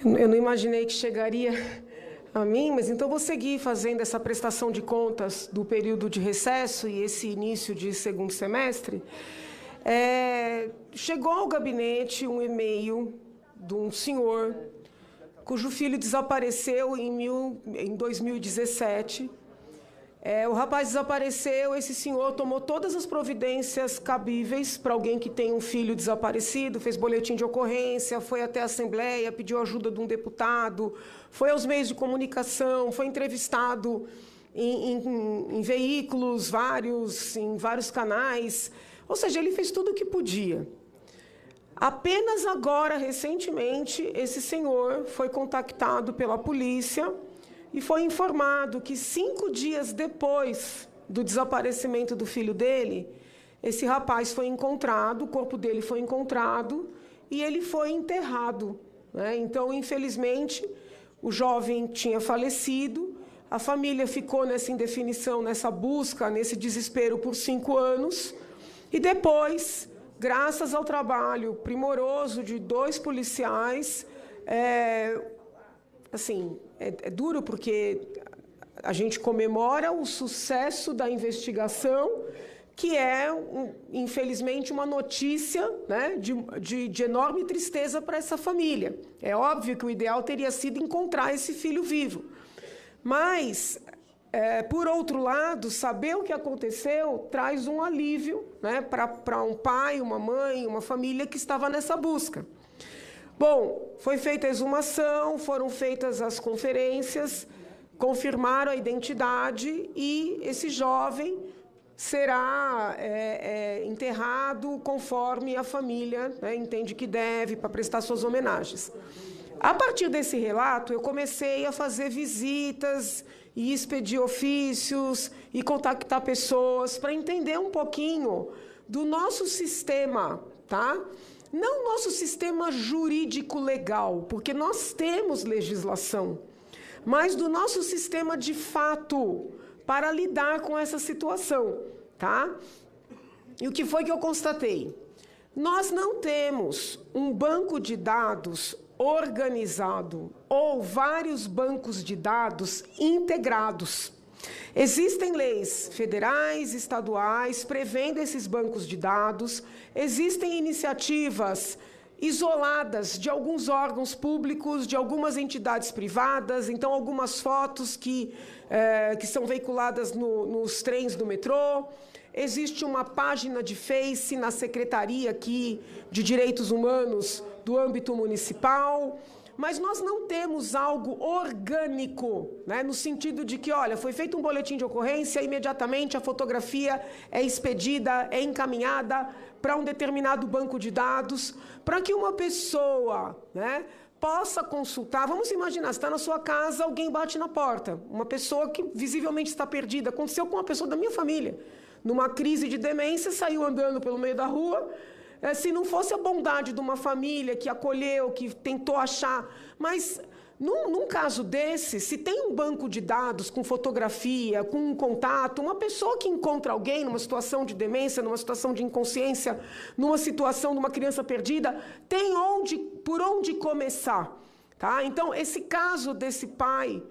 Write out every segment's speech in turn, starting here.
Eu não imaginei que chegaria a mim, mas então vou seguir fazendo essa prestação de contas do período de recesso e esse início de segundo semestre. Chegou ao gabinete um e-mail de um senhor cujo filho desapareceu em 2017. O rapaz desapareceu, esse senhor tomou todas as providências cabíveis para alguém que tem um filho desaparecido, fez boletim de ocorrência, foi até a Assembleia, pediu ajuda de um deputado, foi aos meios de comunicação, foi entrevistado em veículos vários, em vários canais, ou seja, ele fez tudo o que podia. Apenas agora, recentemente, esse senhor foi contactado pela polícia e foi informado que 5 dias depois do desaparecimento do filho dele, esse rapaz foi encontrado, o corpo dele foi encontrado e ele foi enterrado, né? Então, infelizmente, o jovem tinha falecido, a família ficou nessa indefinição, nessa busca, nesse desespero por 5 anos, e depois, graças ao trabalho primoroso de 2 policiais, é duro porque a gente comemora o sucesso da investigação, que é, infelizmente, uma notícia, né, de enorme tristeza para essa família. É óbvio que o ideal teria sido encontrar esse filho vivo. Mas, por outro lado, saber o que aconteceu traz um alívio, né, para um pai, uma mãe, uma família que estava nessa busca. Bom, foi feita a exumação, foram feitas as conferências, confirmaram a identidade e esse jovem será enterrado conforme a família, né, entende que deve, para prestar suas homenagens. A partir desse relato, eu comecei a fazer visitas e expedir ofícios e contactar pessoas para entender um pouquinho do nosso sistema, tá? Não o nosso sistema jurídico legal, porque nós temos legislação, mas do nosso sistema de fato para lidar com essa situação, tá? E o que foi que eu constatei? Nós não temos um banco de dados organizado ou vários bancos de dados integrados. Existem leis federais, estaduais, prevendo esses bancos de dados, existem iniciativas isoladas de alguns órgãos públicos, de algumas entidades privadas, então algumas fotos que são veiculadas nos trens do metrô. Existe uma página de Face na Secretaria aqui de Direitos Humanos do âmbito municipal, mas nós não temos algo orgânico, né, no sentido de que, olha, foi feito um boletim de ocorrência, imediatamente a fotografia é expedida, é encaminhada para um determinado banco de dados, para que uma pessoa, né, possa consultar. Vamos imaginar, você está na sua casa, alguém bate na porta, uma pessoa que visivelmente está perdida. Aconteceu com uma pessoa da minha família, numa crise de demência, saiu andando pelo meio da rua. Se não fosse a bondade de uma família que acolheu, que tentou achar, mas num caso desse, se tem um banco de dados com fotografia, com um contato, uma pessoa que encontra alguém numa situação de demência, numa situação de inconsciência, numa situação de uma criança perdida, tem por onde começar, tá? Então, esse caso desse pai,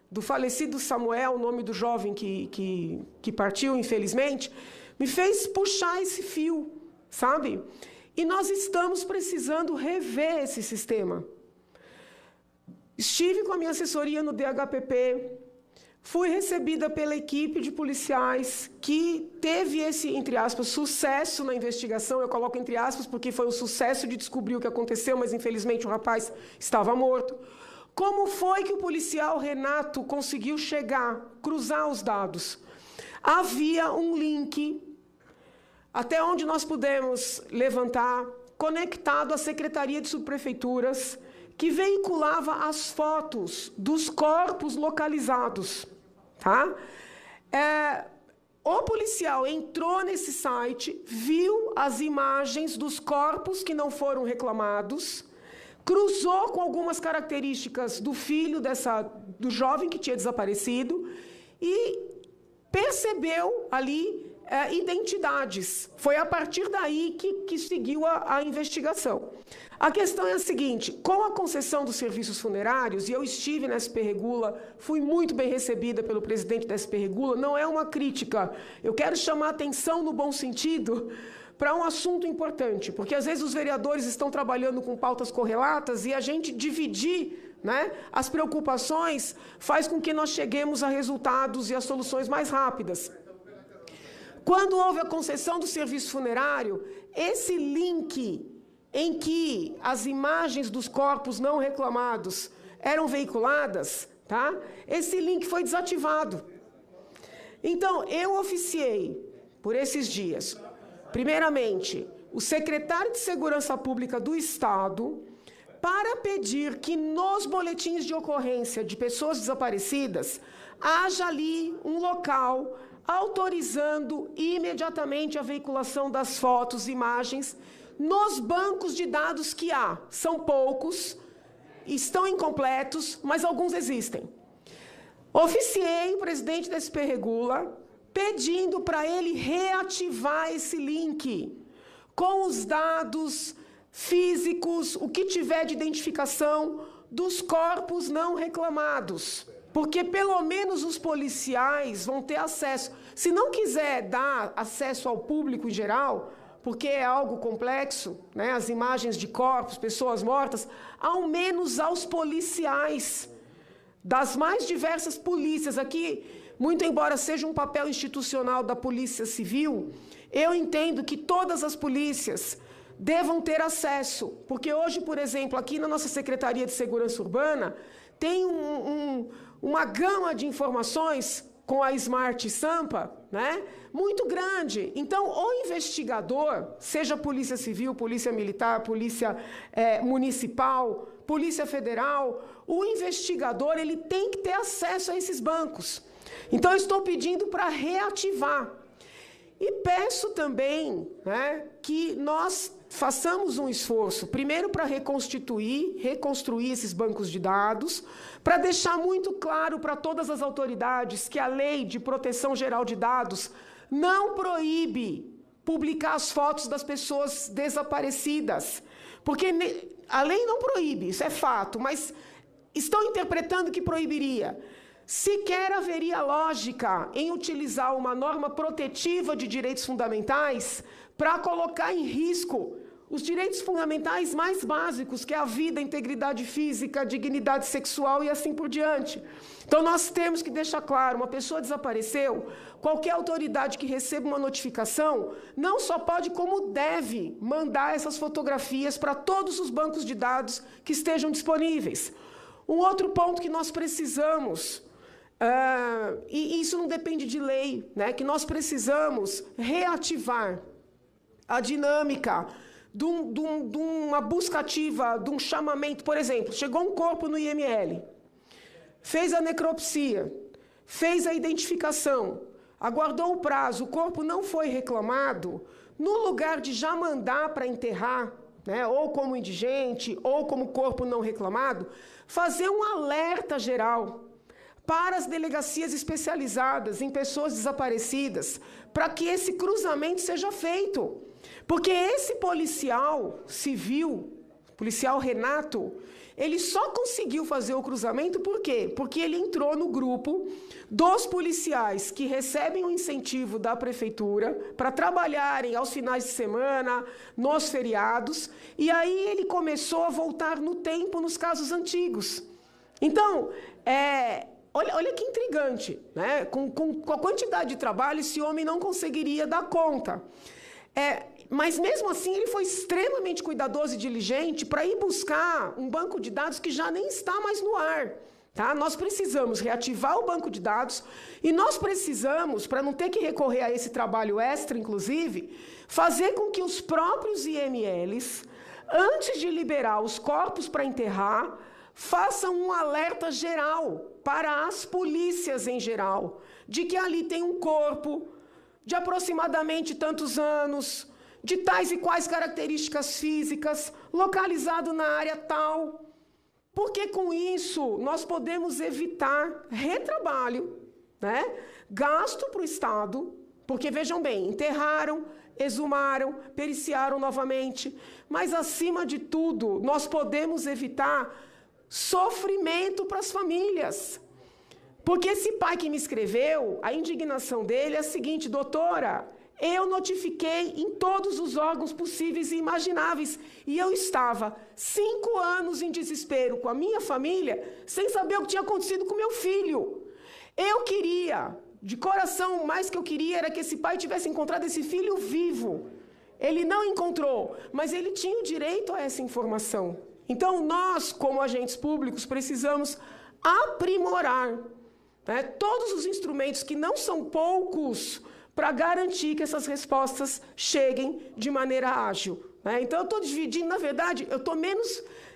do falecido Samuel, o nome do jovem que partiu, infelizmente, me fez puxar esse fio, sabe? E nós estamos precisando rever esse sistema. Estive com a minha assessoria no DHPP, fui recebida pela equipe de policiais que teve esse, entre aspas, sucesso na investigação. Eu coloco entre aspas porque foi um sucesso de descobrir o que aconteceu, mas infelizmente o rapaz estava morto. Como foi que o policial Renato conseguiu chegar, cruzar os dados? Havia um link, até onde nós pudemos levantar, conectado à Secretaria de Subprefeituras, que veiculava as fotos dos corpos localizados, tá? O policial entrou nesse site, viu as imagens dos corpos que não foram reclamados, cruzou com algumas características do filho do jovem que tinha desaparecido e percebeu ali identidades. Foi a partir daí que seguiu a investigação. A questão é a seguinte: com a concessão dos serviços funerários, e eu estive na SP Regula, fui muito bem recebida pelo presidente da SP Regula, não é uma crítica, eu quero chamar atenção no bom sentido para um assunto importante, porque às vezes os vereadores estão trabalhando com pautas correlatas e a gente dividir, né, as preocupações faz com que nós cheguemos a resultados e a soluções mais rápidas. Quando houve a concessão do serviço funerário, esse link em que as imagens dos corpos não reclamados eram veiculadas, tá? Esse link foi desativado. Então, eu oficiei, por esses dias, primeiramente, o secretário de Segurança Pública do Estado, para pedir que nos boletins de ocorrência de pessoas desaparecidas, haja ali um local autorizando imediatamente a veiculação das fotos e imagens nos bancos de dados que há. São poucos, estão incompletos, mas alguns existem. Oficiei o presidente da SP Regula, pedindo para ele reativar esse link com os dados físicos, o que tiver de identificação dos corpos não reclamados. Porque pelo menos os policiais vão ter acesso. Se não quiser dar acesso ao público em geral, porque é algo complexo, né, as imagens de corpos, pessoas mortas, ao menos aos policiais das mais diversas polícias. Aqui, muito embora seja um papel institucional da Polícia Civil, eu entendo que todas as polícias devam ter acesso, porque hoje, por exemplo, aqui na nossa Secretaria de Segurança Urbana, tem uma gama de informações com a Smart Sampa, né, muito grande. Então, o investigador, seja Polícia Civil, Polícia Militar, Polícia Municipal, Polícia Federal, o investigador ele tem que ter acesso a esses bancos. Então, eu estou pedindo para reativar. E peço também, né, que nós façamos um esforço, primeiro para reconstruir esses bancos de dados, para deixar muito claro para todas as autoridades que a Lei de Proteção Geral de Dados não proíbe publicar as fotos das pessoas desaparecidas. Porque a lei não proíbe, isso é fato, mas estão interpretando que proibiria. Sequer haveria lógica em utilizar uma norma protetiva de direitos fundamentais para colocar em risco os direitos fundamentais mais básicos, que é a vida, a integridade física, a dignidade sexual e assim por diante. Então, nós temos que deixar claro, uma pessoa desapareceu, qualquer autoridade que receba uma notificação, não só pode, como deve, mandar essas fotografias para todos os bancos de dados que estejam disponíveis. Um outro ponto que nós precisamos, e isso não depende de lei, né, que nós precisamos reativar a dinâmica de uma busca ativa, de um chamamento. Por exemplo, chegou um corpo no IML, fez a necropsia, fez a identificação, aguardou o prazo, o corpo não foi reclamado, no lugar de já mandar para enterrar, né, ou como indigente, ou como corpo não reclamado, fazer um alerta geral para as delegacias especializadas em pessoas desaparecidas, para que esse cruzamento seja feito. Porque esse policial civil, policial Renato, ele só conseguiu fazer o cruzamento por quê? Porque ele entrou no grupo dos policiais que recebem o incentivo da prefeitura para trabalharem aos finais de semana, nos feriados, e aí ele começou a voltar no tempo nos casos antigos. Então, olha que intrigante, né? Com a quantidade de trabalho, esse homem não conseguiria dar conta. Mas, mesmo assim, ele foi extremamente cuidadoso e diligente para ir buscar um banco de dados que já nem está mais no ar. Tá? Nós precisamos reativar o banco de dados e nós precisamos, para não ter que recorrer a esse trabalho extra, inclusive, fazer com que os próprios IMLs, antes de liberar os corpos para enterrar, façam um alerta geral para as polícias em geral, de que ali tem um corpo de aproximadamente tantos anos, de tais e quais características físicas, localizado na área tal. Porque com isso nós podemos evitar retrabalho, né? Gasto para o Estado, Porque, vejam bem, enterraram, exumaram, periciaram novamente, mas, acima de tudo, nós podemos evitar sofrimento para as famílias. Porque esse pai que me escreveu, a indignação dele é a seguinte: doutora, eu notifiquei em todos os órgãos possíveis e imagináveis, e eu estava 5 anos em desespero com a minha família, sem saber o que tinha acontecido com meu filho. Eu queria, de coração, o mais que eu queria era que esse pai tivesse encontrado esse filho vivo. Ele não encontrou, mas ele tinha o direito a essa informação. Então, nós, como agentes públicos, precisamos aprimorar, né, todos os instrumentos, que não são poucos, para garantir que essas respostas cheguem de maneira ágil, né? Então, eu estou dividindo, na verdade, eu estou menos...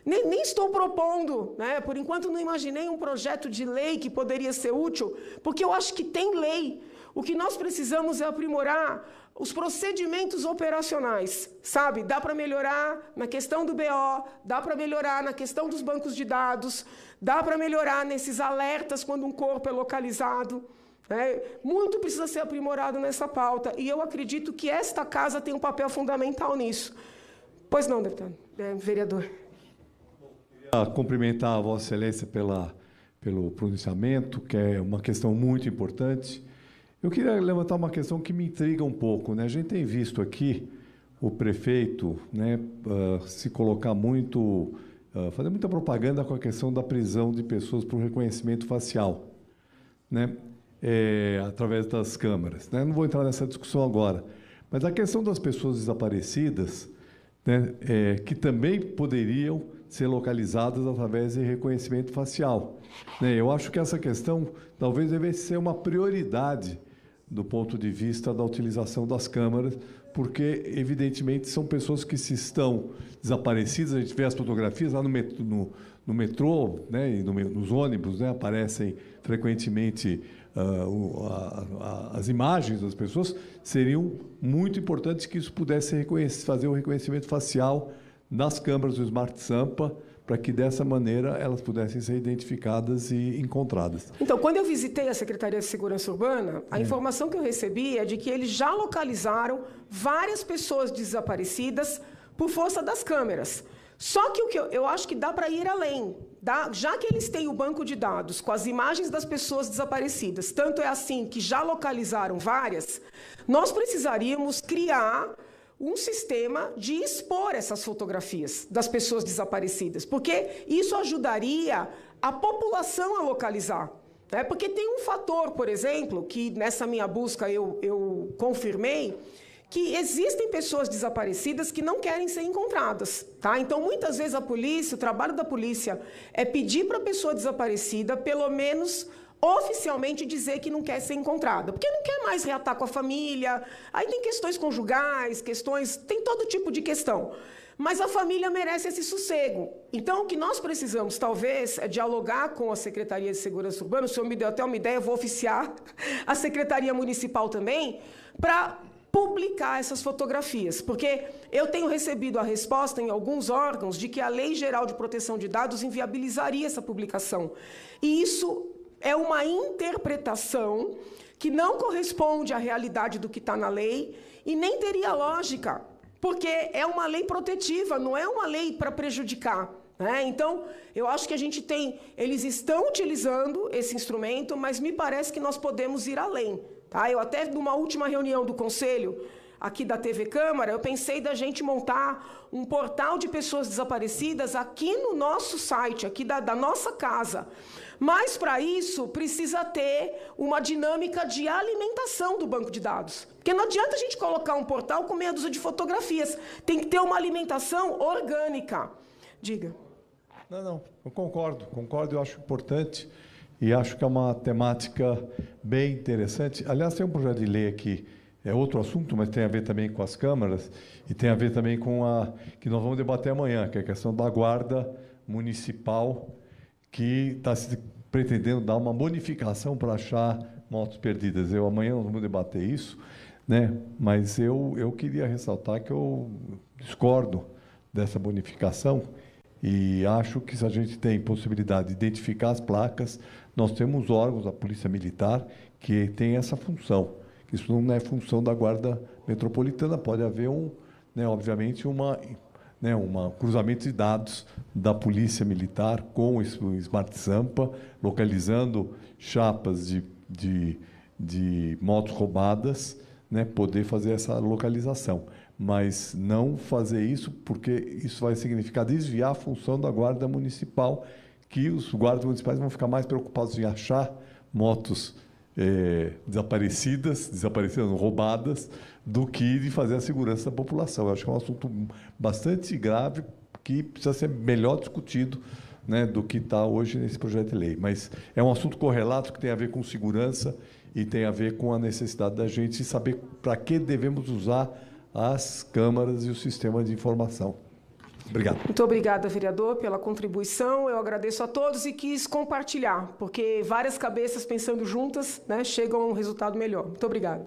Nem estou propondo, né? Por enquanto não imaginei um projeto de lei que poderia ser útil, porque eu acho que tem lei. O que nós precisamos é aprimorar os procedimentos operacionais, sabe? Dá para melhorar na questão do BO, dá para melhorar na questão dos bancos de dados, dá para melhorar nesses alertas quando um corpo é localizado. Muito precisa ser aprimorado nessa pauta, e eu acredito que esta casa tem um papel fundamental nisso. Pois não, deputado, vereador. Cumprimentar a Vossa Excelência pelo pronunciamento, que é uma questão muito importante. Eu queria levantar uma questão que me intriga um pouco, né? A gente tem visto aqui o prefeito, né, se colocar muito, fazer muita propaganda com a questão da prisão de pessoas por reconhecimento facial, né? Através das câmaras, né? Não vou entrar nessa discussão agora, mas a questão das pessoas desaparecidas, né, que também poderiam ser localizadas através de reconhecimento facial, né? Eu acho que essa questão talvez devesse ser uma prioridade do ponto de vista da utilização das câmaras, porque, evidentemente, são pessoas que se estão desaparecidas. A gente vê as fotografias lá no metrô, né, e nos ônibus, né, aparecem frequentemente as imagens das pessoas. Seriam muito importantes que isso pudesse fazer o reconhecimento facial nas câmaras do Smart Sampa, para que, dessa maneira, elas pudessem ser identificadas e encontradas. Então, quando eu visitei a Secretaria de Segurança Urbana, a informação que eu recebi é de que eles já localizaram várias pessoas desaparecidas por força das câmeras. Só que o que eu acho que dá para ir além. Já que eles têm o banco de dados com as imagens das pessoas desaparecidas, tanto é assim que já localizaram várias, nós precisaríamos criar um sistema de expor essas fotografias das pessoas desaparecidas, porque isso ajudaria a população a localizar, né? Porque tem um fator, por exemplo, que nessa minha busca eu confirmei, que existem pessoas desaparecidas que não querem ser encontradas, tá? Então, muitas vezes a polícia, o trabalho da polícia é pedir para a pessoa desaparecida, pelo menos oficialmente, dizer que não quer ser encontrada, porque não quer mais reatar com a família. Aí tem questões conjugais, tem todo tipo de questão. Mas a família merece esse sossego. Então, o que nós precisamos, talvez, é dialogar com a Secretaria de Segurança Urbana. O senhor me deu até uma ideia, eu vou oficiar a Secretaria Municipal também, para publicar essas fotografias, porque eu tenho recebido a resposta em alguns órgãos de que a Lei Geral de Proteção de Dados inviabilizaria essa publicação. E isso é uma interpretação que não corresponde à realidade do que está na lei e nem teria lógica, porque é uma lei protetiva, não é uma lei para prejudicar, né? Então, eu acho que eles estão utilizando esse instrumento, mas me parece que nós podemos ir além, tá? Eu até, numa última reunião do Conselho, aqui da TV Câmara, eu pensei da gente montar um portal de pessoas desaparecidas aqui no nosso site, aqui da nossa casa. Mas, para isso, precisa ter uma dinâmica de alimentação do banco de dados. Porque não adianta a gente colocar um portal com meia dúzia de fotografias. Tem que ter uma alimentação orgânica. Diga. Não, eu concordo, eu acho importante e acho que é uma temática bem interessante. Aliás, tem um projeto de lei aqui, é outro assunto, mas tem a ver também com as câmaras e tem a ver também com que nós vamos debater amanhã, que é a questão da guarda municipal, que está se pretendendo dar uma bonificação para achar motos perdidas. Amanhã nós vamos debater isso, né? Mas eu queria ressaltar que eu discordo dessa bonificação e acho que, se a gente tem possibilidade de identificar as placas, nós temos órgãos da Polícia Militar que tem essa função. Isso não é função da Guarda Metropolitana. Pode haver, obviamente, um cruzamento de dados da Polícia Militar com o Smart Sampa, localizando chapas de motos roubadas, né, poder fazer essa localização. Mas não fazer isso, porque isso vai significar desviar a função da Guarda Municipal, que os guardas municipais vão ficar mais preocupados em achar motos desaparecidas, roubadas, do que de fazer a segurança da população. Eu acho que é um assunto bastante grave que precisa ser melhor discutido, né, do que está hoje nesse projeto de lei. Mas é um assunto correlato que tem a ver com segurança e tem a ver com a necessidade da gente saber para que devemos usar as câmaras e o sistema de informação. Obrigado. Muito obrigada, vereador, pela contribuição. Eu agradeço a todos e quis compartilhar, porque várias cabeças pensando juntas, né, chegam a um resultado melhor. Muito obrigada.